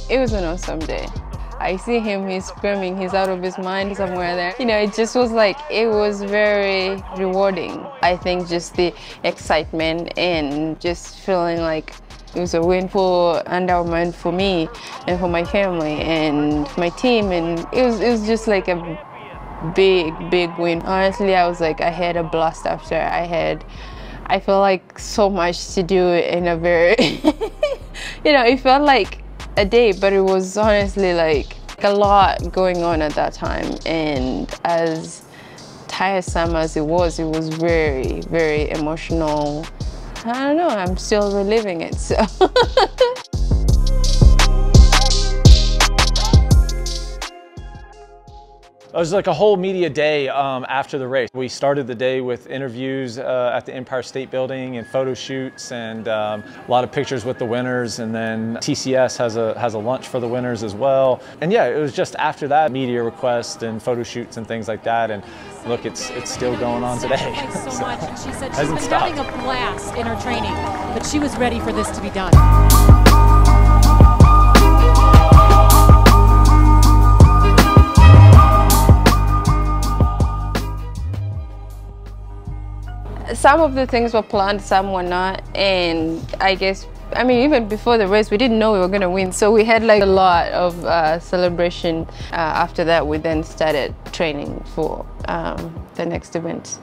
It was an awesome day. I see him, he's screaming, he's out of his mind somewhere there. You know, it just was like, it was very rewarding. I think just the excitement and just feeling like it was a win for endowment for me and for my family and my team, and it was just like a big win. Honestly, I was like, I had a blast after. I felt like so much to do in a very, you know, it felt like a day, but it was honestly like a lot going on at that time. And as tiresome as it was very emotional. I don't know, I'm still reliving it, so. It was like a whole media day after the race. We started the day with interviews at the Empire State Building and photo shoots and a lot of pictures with the winners, and then TCS has a lunch for the winners as well. And yeah, it was just after that, media requests and photo shoots and things like that. And look, it's still going on today. Thanks so much. And she said she's been having a blast in her training, but she was ready for this to be done. Some of the things were planned, some were not, and I guess, I mean, even before the race, we didn't know we were gonna win, so we had like a lot of celebration. After that, we then started training for the next event.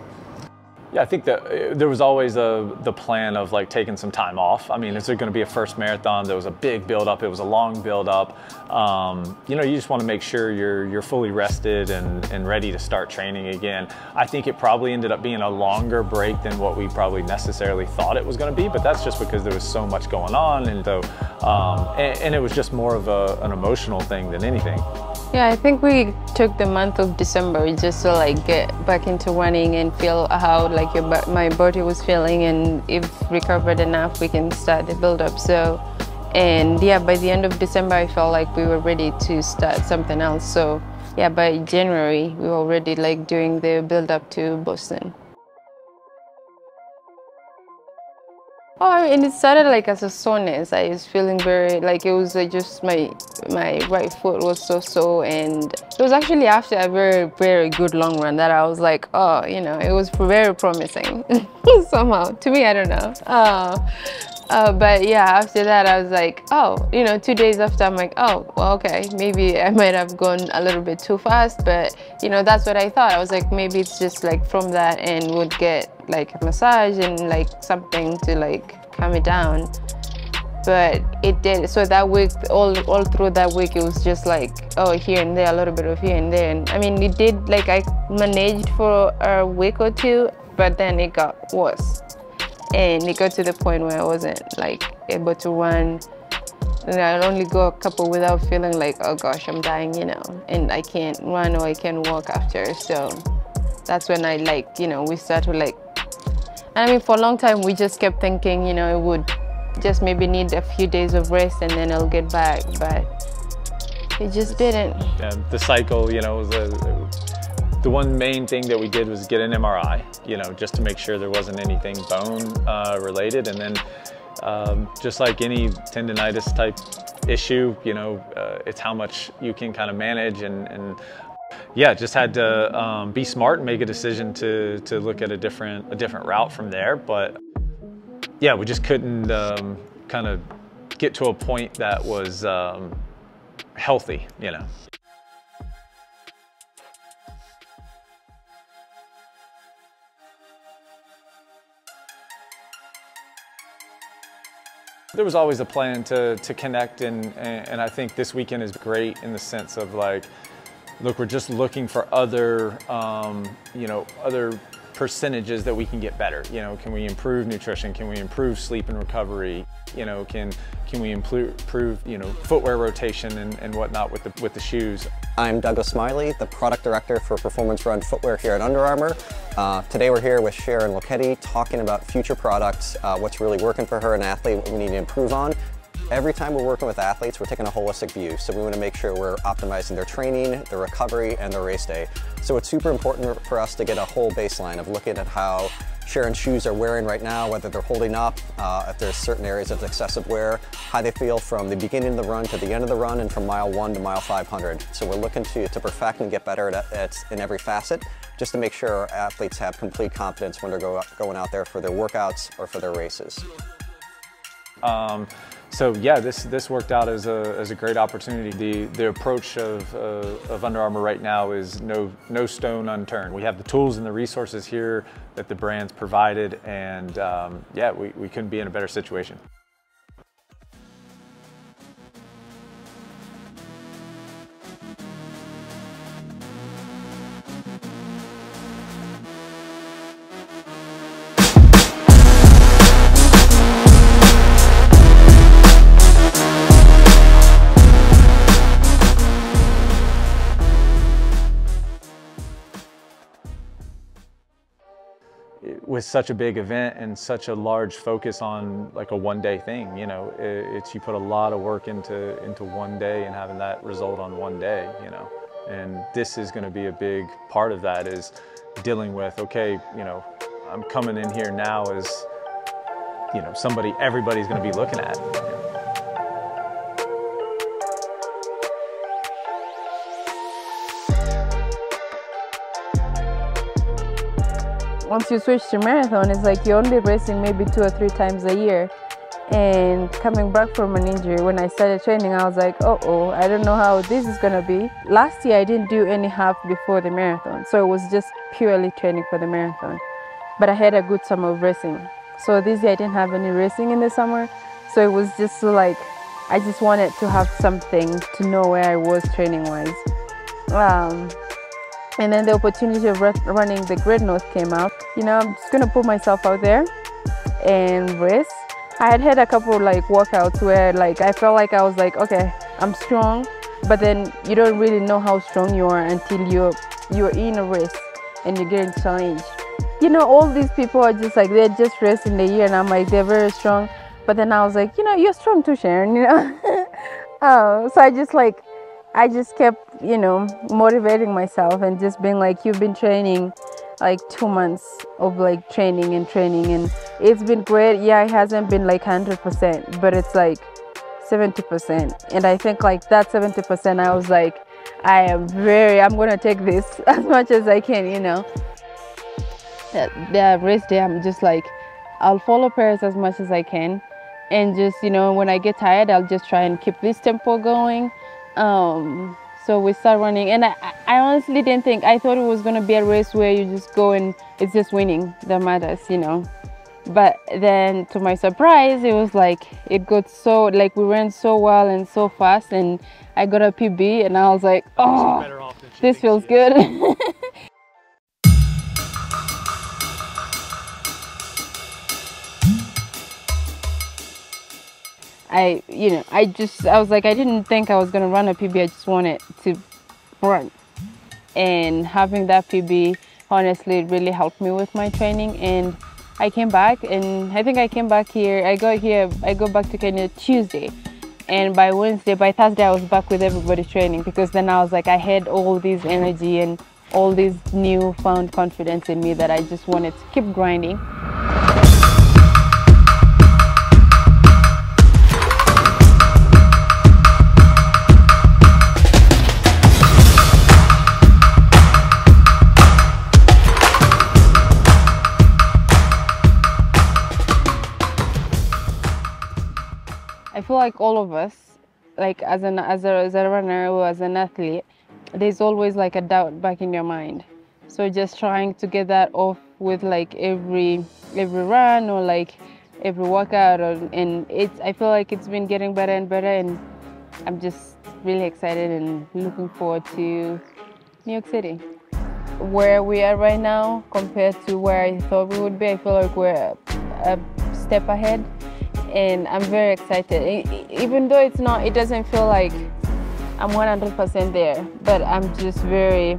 Yeah, I think that there was always the plan of like taking some time off. I mean, is there going to be a first marathon? There was a big build-up. It was a long build-up. You know, you just want to make sure you're fully rested and ready to start training again. I think it probably ended up being a longer break than what we probably necessarily thought it was going to be, but that's just because there was so much going on, and so and it was just more of an emotional thing than anything. Yeah, I think we took the month of December just to like get back into running and feel how like my body was feeling, and if recovered enough, we can start the build-up. So, and yeah, by the end of December, I felt like we were ready to start something else. So yeah, by January, we were already like doing the build-up to Boston. Oh, and it started like as a soreness. I was feeling very, like it was like just my right foot was so sore, and it was actually after a very good long run that I was like, oh, you know, it was very promising somehow. To me, I don't know. But yeah, after that I was like, oh, you know, 2 days after, I'm like, oh, well, okay, maybe I might have gone a little bit too fast, but you know, that's what I thought. I was like, maybe it's just like from that, and would get like a massage and like something to like calm it down. But it did. So that week, all through that week, it was just like, oh, here and there, a little bit of here and there. And I mean, it did, like I managed for a week or two, but then it got worse. And it got to the point where I wasn't like able to run. And I'd only go a couple without feeling like, oh gosh, I'm dying, you know, and I can't run or I can't walk after. So that's when I like, you know, we started like, I mean, for a long time, we just kept thinking, you know, it would just maybe need a few days of rest and then it'll get back, but it just didn't. And the cycle, you know, was the one main thing that we did was get an MRI, you know, just to make sure there wasn't anything bone related. And then just like any tendonitis type issue, you know, it's how much you can kind of manage, and yeah, just had to be smart and make a decision to look at a different route from there. But yeah, we just couldn't kind of get to a point that was healthy, you know. There was always a plan to connect, and I think this weekend is great in the sense of like, look, we're just looking for other, you know, other percentages that we can get better. You know, can we improve nutrition? Can we improve sleep and recovery? You know, can we improve, you know, footwear rotation and whatnot with the shoes? I'm Douglas Smiley, the product director for Performance Run Footwear here at Under Armour. Today we're here with Sharon Lokedi talking about future products, what's really working for her, an athlete, what we need to improve on. Every time we're working with athletes, we're taking a holistic view, so we want to make sure we're optimizing their training, their recovery, and their race day. So it's super important for us to get a whole baseline of looking at how Sharon's shoes are wearing right now, whether they're holding up, if there's certain areas of excessive wear, how they feel from the beginning of the run to the end of the run, and from mile 1 to mile 500. So we're looking to perfect and get better at in every facet, just to make sure our athletes have complete confidence when they're going out there for their workouts or for their races. So yeah, this worked out as a great opportunity. The approach of Under Armour right now is no stone unturned. We have the tools and the resources here that the brand's provided, and yeah, we couldn't be in a better situation. With such a big event and such a large focus on like a one-day thing, you know, you put a lot of work into one day and having that result on one day, you know, and this is going to be a big part of that, is dealing with, okay, you know, I'm coming in here now as, you know, everybody's going to be looking at. Once you switch to marathon, it's like you're only racing maybe 2 or 3 times a year. And coming back from an injury, when I started training, I was like, uh-oh, I don't know how this is gonna be. Last year, I didn't do any half before the marathon, so it was just purely training for the marathon. But I had a good summer of racing. So this year, I didn't have any racing in the summer, so it was just like, I just wanted to have something to know where I was training-wise. And then the opportunity of running the Great North came out. You know, I'm just gonna put myself out there and race. I had a couple like workouts where like I felt like I was like, okay, I'm strong, but then you don't really know how strong you are until you're in a race and you're getting challenged. You know, all these people are just like, they're just racing the year, and I'm like, they're very strong. But then I was like, you know, you're strong too, Sharon, you know. So I just kept, you know, motivating myself and just being like, you've been training like 2 months of like training, and it's been great. Yeah, it hasn't been like 100%, but it's like 70%. And I think like that 70%, I was like, I'm gonna take this as much as I can, you know. The race day, I'm just like, I'll follow Paris as much as I can, and just, you know, when I get tired, I'll just try and keep this tempo going. So we start running, and I honestly didn't think, I thought it was going to be a race where you just go and it's just winning that matters, you know. But then to my surprise, it was like, it got so, like we ran so well and so fast, and I got a PB, and I was like, oh, this feels good. I was like, I didn't think I was going to run a PB. I just wanted to run. And having that PB, honestly, it really helped me with my training. And I came back, and I think I came back here. I go back to Kenya Tuesday. And by Thursday, I was back with everybody training, because then I was like, I had all this energy and all this newfound confidence in me that I just wanted to keep grinding. I feel like all of us, like as a runner or as an athlete, there's always like a doubt back in your mind. So just trying to get that off with like every run or like every workout, and I feel like it's been getting better and better, and I'm just really excited and looking forward to New York City. Where we are right now compared to where I thought we would be, I feel like we're a step ahead. And I'm very excited, even though it doesn't feel like I'm 100% there, but I'm just very,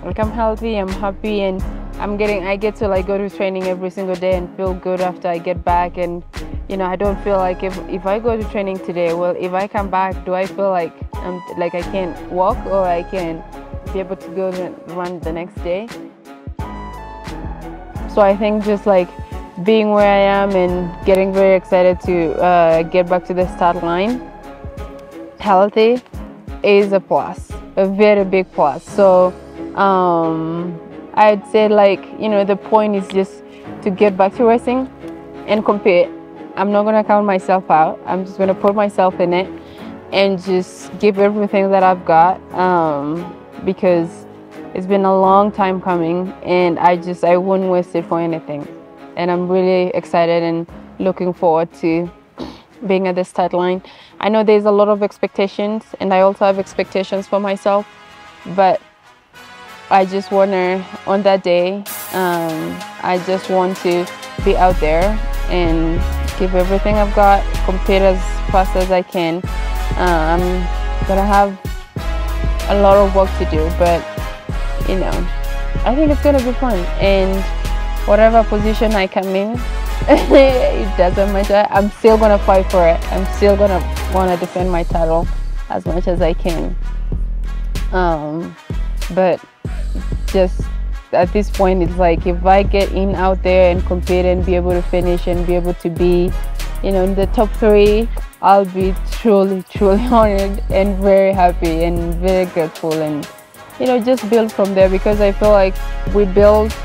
like, I'm healthy, I'm happy, and I get to like go to training every single day and feel good after I get back. And you know, I don't feel like if I go to training today, well, if I come back, do I feel like I can't walk, or I can be able to go to run the next day? So I think just like being where I am and getting very excited to get back to the start line healthy is a plus, a very big plus. So I'd say, like, you know, the point is just to get back to racing and compete. I'm not gonna count myself out. I'm just gonna put myself in it and just give everything that I've got, because it's been a long time coming, and I wouldn't waste it for anything. And I'm really excited and looking forward to being at the start line. I know there's a lot of expectations, and I also have expectations for myself, but I just want to, on that day, I just want to be out there and give everything I've got, compete as fast as I can. I'm gonna have a lot of work to do, but you know, I think it's gonna be fun. And whatever position I come in, it doesn't matter. I'm still gonna fight for it. I'm still gonna want to defend my title as much as I can. But just at this point, it's like, if I get in out there and compete and be able to finish and be able to be, you know, in the top 3, I'll be truly, truly honored and very happy and very grateful, and, you know, just build from there, because I feel like we build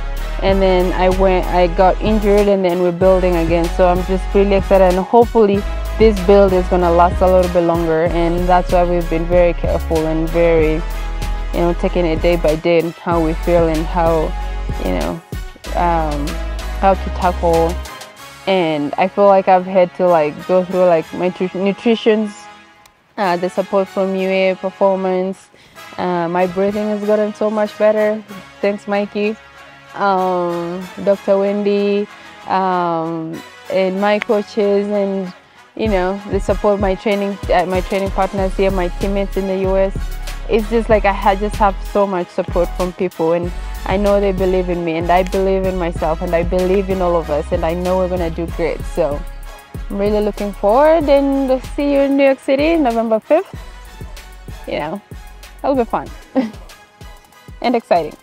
and then I got injured and then we're building again. So I'm just really excited, and hopefully this build is gonna last a little bit longer, and that's why we've been very careful and very, you know, taking it day by day and how we feel and how, you know, how to tackle. And I feel like I've had to like go through like my nutritions, the support from UA Performance. My breathing has gotten so much better. Thanks, Mikey, Dr. Wendy, and my coaches, and, you know, the support my training partners here, my teammates in the US. It's just like I just have so much support from people, and I know they believe in me, and I believe in myself, and I believe in all of us, and I know we're gonna do great. So I'm really looking forward, and to see you in New York City, November 5th. You know, it'll be fun and exciting.